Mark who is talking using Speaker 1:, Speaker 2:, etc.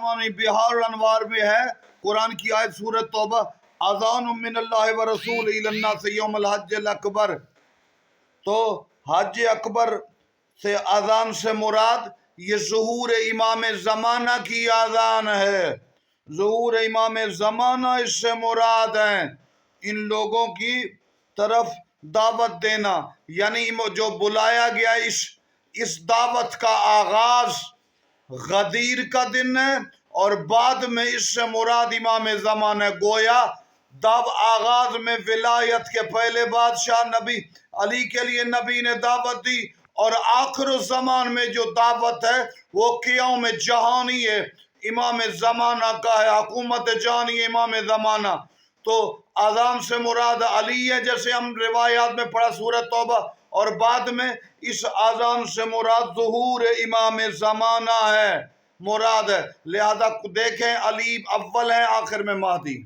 Speaker 1: मानी बिहार अनवार में है कुरान की आयत सूरत तौबा, अज़ान मिनल्लाहि व रसूल इलन्नास यौमल हज्जिल अकबर। तो हज अकबर से अजान से मुराद ये ज़ुहूर इमाम ज़माना की अजान है। ज़ुहूर इमाम ज़माना इससे मुराद है इन लोगों की तरफ दावत देना, यानी जो बुलाया गया इस दावत का आगाज गदीर का दिन है और बाद में इससे मुराद इमाम ज़मान है। गोया आगाज में विलायत के पहले बादशाह नबी अली के लिए नबी ने दावत दी और आखिर ज़मान में जो दावत है वो क़याम जहानी है, इमाम ज़माना का है, हुकूमत जहानी है इमाम ज़माना। तो अज़ान से मुराद अली है जैसे हम रिवायात में पढ़ा सूरत तौबा, और बाद में इस अज़ान से मुराद ज़ुहूर इमाम ज़माना है मुराद है। लिहाजा देखें अली अव्वल है, आखिर में महदी।